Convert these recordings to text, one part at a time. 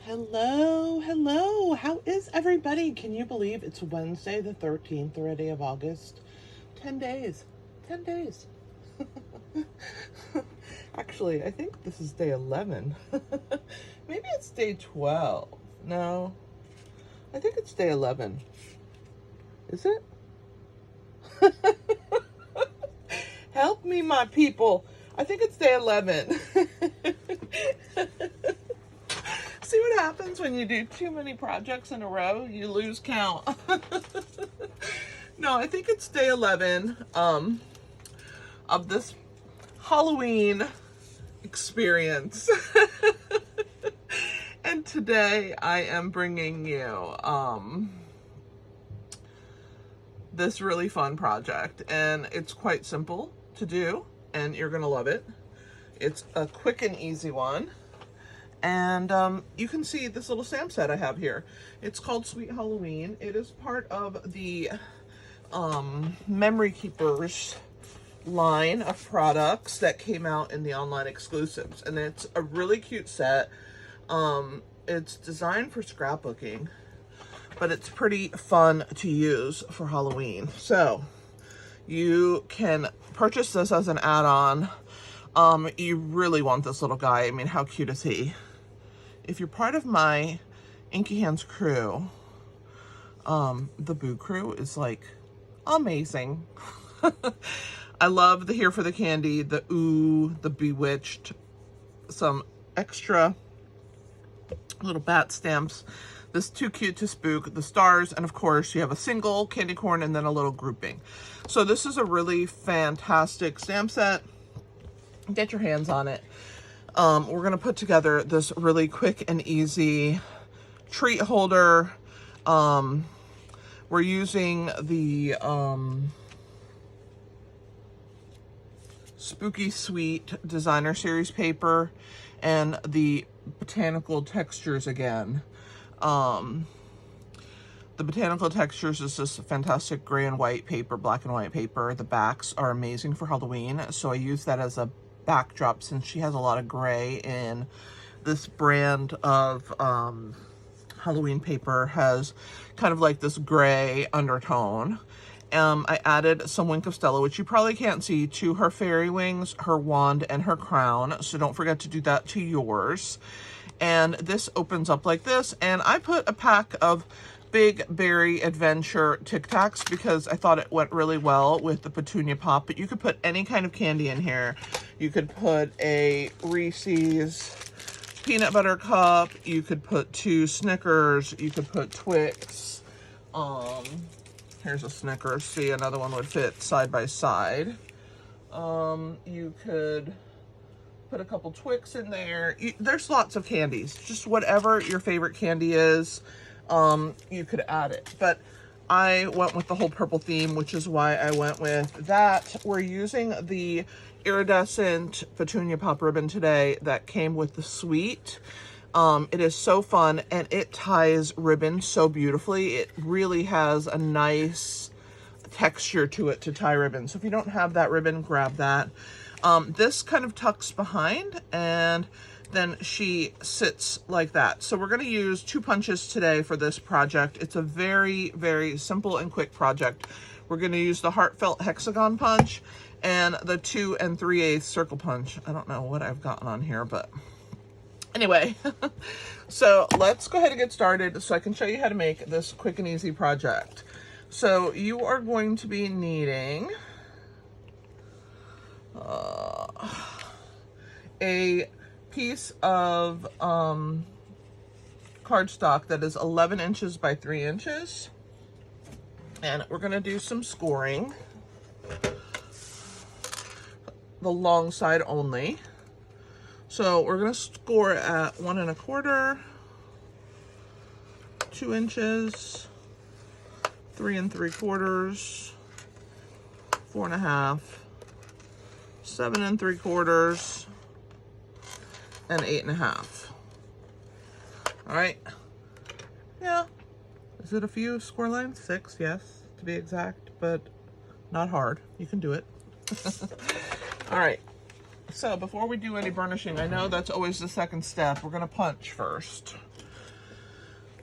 Hello, hello. How is everybody? Can you believe it's Wednesday, the 13th already of August? 10 days. 10 days. Actually, I think this is day 11. Maybe it's day 12. No, I think it's day 11. Is it? Help me, my people. I think it's day 11. See what happens when you do too many projects in a row? You lose count. No, I think it's day 11 of this Halloween experience. And today I am bringing you this really fun project, and it's quite simple to do and you're gonna love it. It's a quick and easy one. And you can see this little stamp set I have here. It's called Sweet Halloween. It is part of the Memory Keepers line of products that came out in the online exclusives. And it's a really cute set. It's designed for scrapbooking, but it's pretty fun to use for Halloween. So you can purchase this as an add-on. You really want this little guy. I mean, how cute is he? If you're part of my Inky Hands crew, the Boo crew is like amazing. I love the Here for the Candy, the Ooh, the Bewitched, some extra little bat stamps, this Too Cute to Spook, the stars, and of course you have a single candy corn and then a little grouping. So this is a really fantastic stamp set. Get your hands on it. We're going to put together this really quick and easy treat holder. We're using the Spooky Sweet Designer Series paper and the Botanical Textures again. The Botanical Textures is this fantastic gray and white paper, black and white paper. The backs are amazing for Halloween, so I use that as a backdrop since she has a lot of gray in this brand of Halloween paper. Has kind of like this gray undertone. I added some Wink of Stella, which you probably can't see, to her fairy wings, her wand, and her crown, so don't forget to do that to yours. And this opens up like this, and I put a pack of Big Berry Adventure Tic Tacs because I thought it went really well with the Petunia Pop, but you could put any kind of candy in here. You could put a Reese's peanut butter cup, you could put 2 Snickers, you could put Twix. Here's a Snickers, see, another one would fit side by side. You could put a couple Twix in there. There's lots of candies, just whatever your favorite candy is. You could add it, but I went with the whole purple theme, which is why I went with that. We're using the iridescent Petunia Pop ribbon today that came with the suite. It is so fun, and it ties ribbon so beautifully. It really has a nice texture to it to tie ribbon. So if you don't have that ribbon, grab that. This kind of tucks behind, and then she sits like that. So we're going to use 2 punches today for this project. It's a very, very simple and quick project. We're going to use the Heartfelt Hexagon punch and the 2 3/8 circle punch. I don't know what I've gotten on here, but anyway. So let's go ahead and get started so I can show you how to make this quick and easy project. So you are going to be needing a piece of cardstock that is 11 inches by 3 inches, and we're going to do some scoring, the long side only. So we're going to score at 1 1/4, 2 inches, 3 3/4, 4 1/2, 7 3/4, and 8 1/2. All right. Yeah. Is it a few score lines? 6, yes, to be exact, but not hard. You can do it. All right. So before we do any burnishing, I know that's always the second step. We're going to punch first.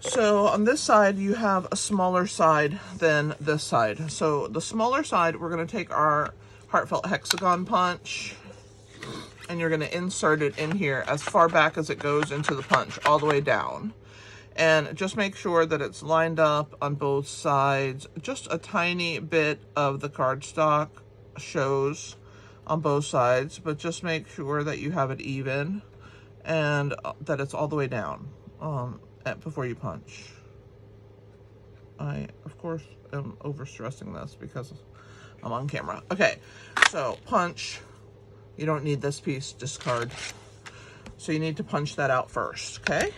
So on this side, you have a smaller side than this side. So the smaller side, we're gonna take our Heartfelt Hexagon punch, and you're gonna insert it in here as far back as it goes into the punch, all the way down. And just make sure that it's lined up on both sides. Just a tiny bit of the cardstock shows on both sides, but just make sure that you have it even and that it's all the way down before you punch. I, of course, am overstressing this because I'm on camera. Okay, so punch. You don't need this piece, discard. So you need to punch that out first, okay?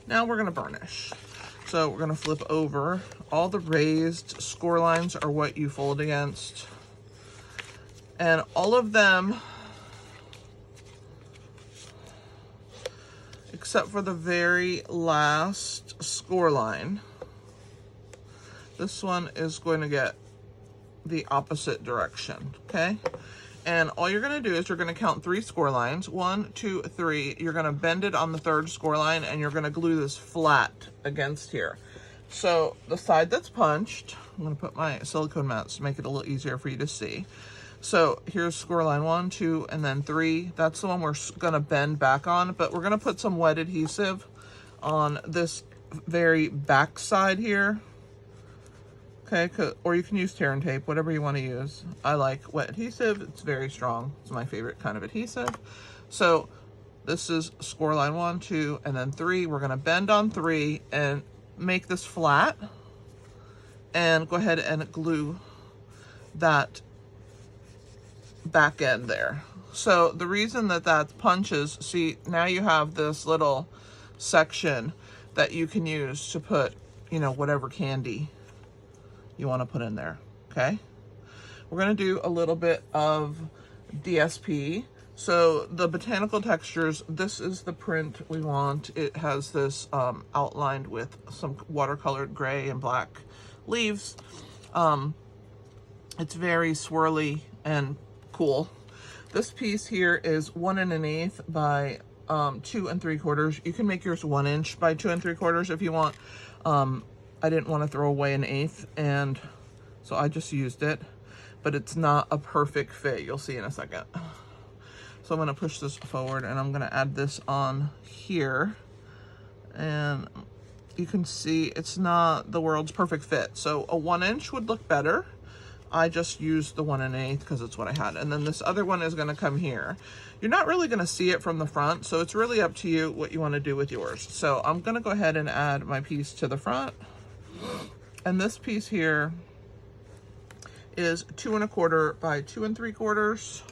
Now we're gonna burnish. So we're gonna flip over. All the raised score lines are what you fold against. And all of them, except for the very last score line, this one is going to get the opposite direction, okay? And all you're gonna do is you're gonna count 3 score lines. 1, 2, 3. You're gonna bend it on the 3rd score line, and you're gonna glue this flat against here. So the side that's punched, I'm gonna put my silicone mats to make it a little easier for you to see. So here's score line 1, 2, and then 3. That's the one we're gonna bend back on, but we're gonna put some wet adhesive on this very back side here. Okay, or you can use tear and tape, whatever you want to use. I like wet adhesive. It's very strong. It's my favorite kind of adhesive. So this is score line 1, 2, and then 3. We're going to bend on 3 and make this flat. And go ahead and glue that back end there. So the reason that that punches, see, now you have this little section that you can use to put, you know, whatever candy you want to put in there, okay? We're going to do a little bit of DSP. So the Botanical Textures, this is the print we want. It has this outlined with some watercolored gray and black leaves. It's very swirly and cool. This piece here is 1 1/8 by 2 3/4. You can make yours 1 inch by 2 3/4 if you want. I didn't want to throw away an 1/8, and so I just used it, but it's not a perfect fit. You'll see in a second. So I'm going to push this forward, and I'm going to add this on here, and you can see it's not the world's perfect fit. So a 1 inch would look better. I just used the 1 1/8 because it's what I had. And then this other one is going to come here. You're not really going to see it from the front, so it's really up to you what you want to do with yours. So I'm going to go ahead and add my piece to the front. And this piece here is 2 1/4 by 2 3/4.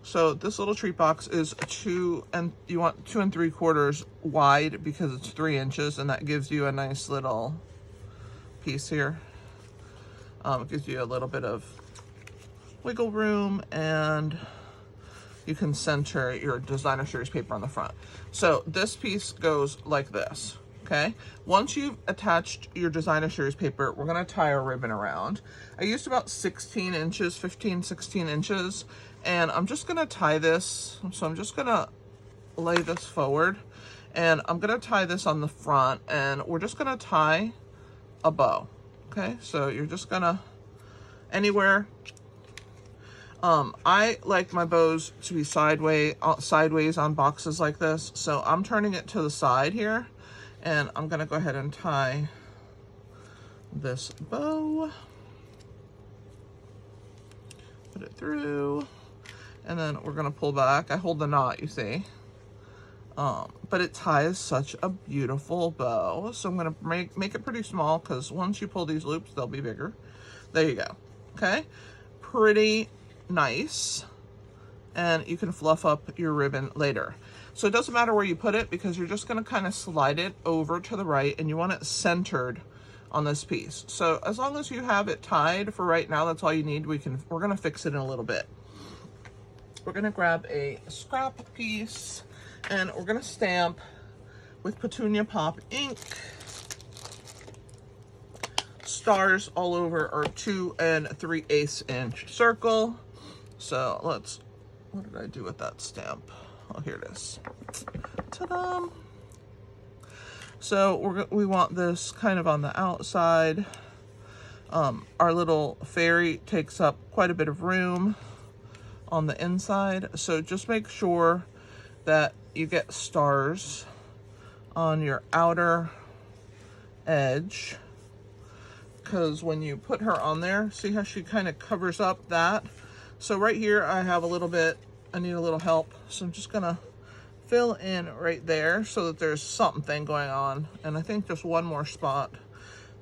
So this little treat box is 2, and you want 2 3/4 wide because it's 3 inches, and that gives you a nice little piece here. It gives you a little bit of wiggle room, and you can center your designer series paper on the front. So this piece goes like this. Okay, once you've attached your designer series paper, we're going to tie our ribbon around. I used about 16 inches, 15, 16 inches, and I'm just going to tie this. So I'm just going to lay this forward, and I'm going to tie this on the front, and we're just going to tie a bow. Okay, so you're just going to anywhere. I like my bows to be sideways on boxes like this, so I'm turning it to the side here. And I'm gonna go ahead and tie this bow, put it through, and then we're gonna pull back. I hold the knot, you see. But it ties such a beautiful bow. So I'm gonna make it pretty small, because once you pull these loops, they'll be bigger. There you go, okay? Pretty nice. And you can fluff up your ribbon later. So it doesn't matter where you put it, because you're just going to kind of slide it over to the right, and you want it centered on this piece. So as long as you have it tied for right now, that's all you need. We're going to fix it in a little bit. We're going to grab a scrap piece, and we're going to stamp with Petunia Pop ink. Stars all over our 2 3/8 inch circle. So what did I do with that stamp? Oh, here it is. Ta-da! So we want this kind of on the outside. Our little fairy takes up quite a bit of room on the inside. So just make sure that you get stars on your outer edge, because when you put her on there, see how she kind of covers up that? So right here I have a little bit, I need a little help. So I'm just gonna fill in right there so that there's something going on. And I think just one more spot.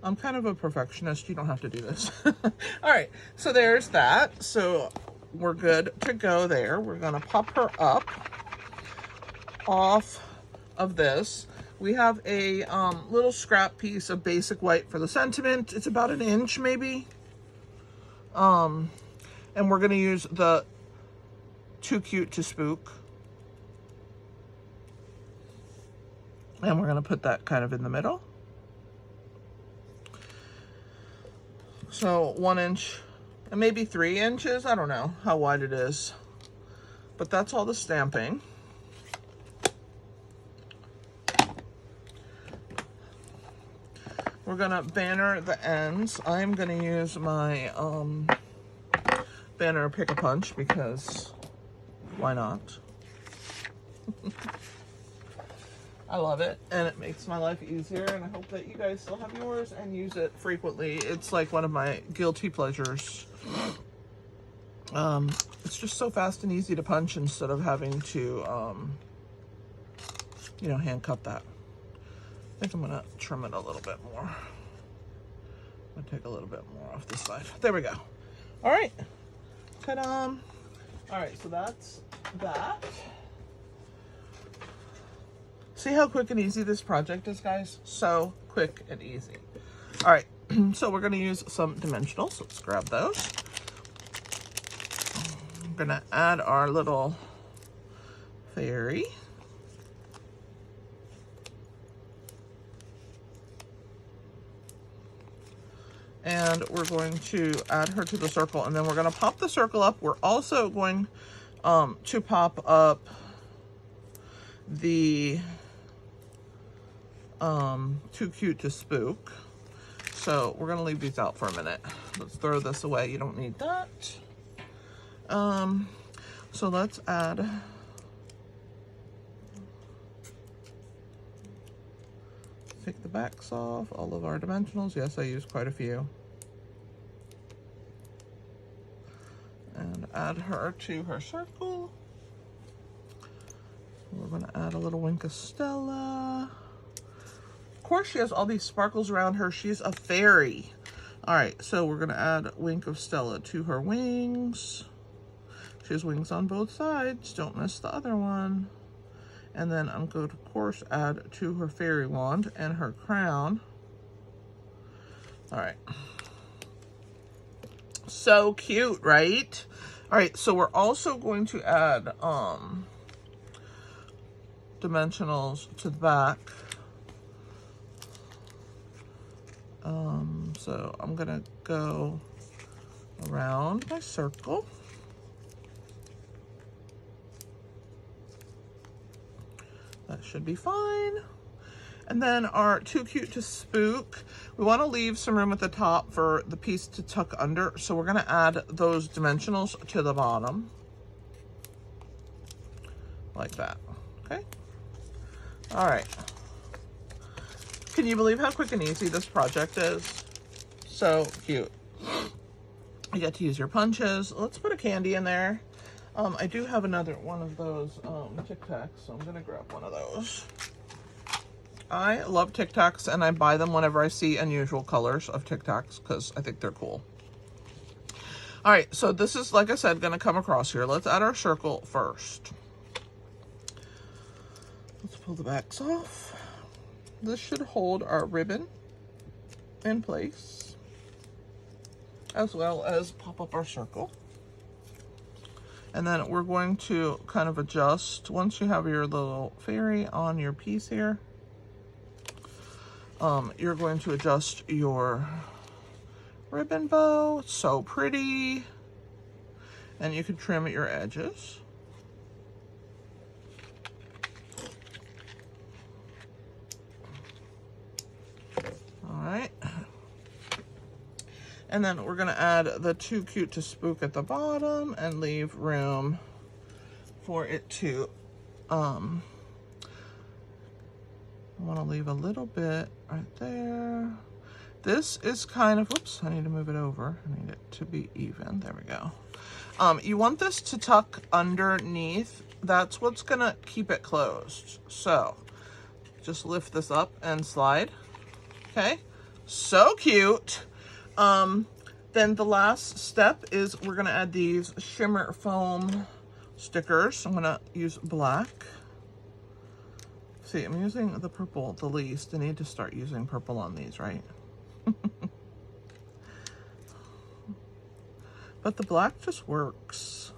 I'm kind of a perfectionist, you don't have to do this. All right, so there's that. So we're good to go there. We're gonna pop her up off of this. We have a little scrap piece of basic white for the sentiment. It's about 1 inch maybe. And we're gonna use the Too Cute to Spook. And we're gonna put that kind of in the middle. So 1 inch and maybe 3 inches. I don't know how wide it is, but that's all the stamping. We're gonna banner the ends. I'm gonna use my banner Pick-a-Punch because why not? I love it, and it makes my life easier, and I hope that you guys still have yours and use it frequently. It's like one of my guilty pleasures. It's just so fast and easy to punch instead of having to, you know, hand cut that. I think I'm gonna trim it a little bit more. I'm gonna take a little bit more off this side. There we go. All right, ta-da. All right, so that's that. See how quick and easy this project is, guys? So quick and easy. All right, so we're gonna use some dimensionals. Let's grab those. I'm gonna add our little fairy. And we're going to add her to the circle, and then we're gonna pop the circle up. We're also going to pop up the Too Cute to Spook. So we're gonna leave these out for a minute. Let's throw this away, you don't need that. So let's add take the backs off, all of our dimensionals. Yes, I used quite a few. And add her to her circle. We're gonna add a little wink of Stella. Of course, she has all these sparkles around her. She's a fairy. All right, so we're gonna add wink of Stella to her wings. She has wings on both sides. Don't miss the other one. And then I'm going to, of course, add to her fairy wand and her crown. All right. So cute, right? All right, so we're also going to add dimensionals to the back. So I'm gonna go around my circle. That should be fine. And then our Too Cute to Spook, we want to leave some room at the top for the piece to tuck under. So we're going to add those dimensionals to the bottom. Like that. Okay. All right. Can you believe how quick and easy this project is? So cute. You get to use your punches. Let's put a candy in there. I do have another one of those Tic Tacs, so I'm gonna grab one of those. I love Tic Tacs, and I buy them whenever I see unusual colors of Tic Tacs because I think they're cool. All right, so this is, like I said, gonna come across here. Let's add our circle first. Let's pull the backs off. This should hold our ribbon in place, as well as pop up our circle. And then we're going to kind of adjust, once you have your little fairy on your piece here, you're going to adjust your ribbon bow. It's so pretty. And you can trim at your edges. And then we're gonna add the Too Cute to Spook at the bottom and leave room for it to, I wanna leave a little bit right there. This is kind of, whoops, I need to move it over. I need it to be even, there we go. You want this to tuck underneath. That's what's gonna keep it closed. So just lift this up and slide, okay? So cute. Then the last step is we're gonna add these shimmer foam stickers. I'm gonna use black. See, I'm using the purple the least. I need to start using purple on these, right? But the black just works.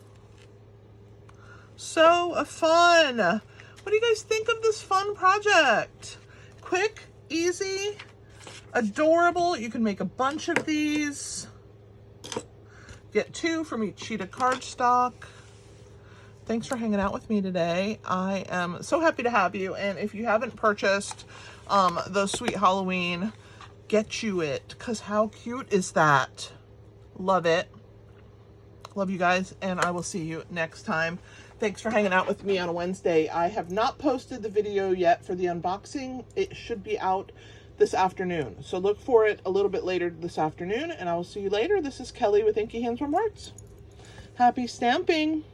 So fun. What do you guys think of this fun project? Quick, easy, adorable. You can make a bunch of these. Get 2 from each sheet of cardstock. Thanks for hanging out with me today. I am so happy to have you. And if you haven't purchased the Sweet Halloween, get you it, because how cute is that? Love it. Love you guys, and I will see you next time. Thanks for hanging out with me on a Wednesday. I have not posted the video yet for the unboxing. It should be out this afternoon. So look for it a little bit later this afternoon, and I will see you later. This is Kelly with Inky Hands From Hearts. Happy stamping.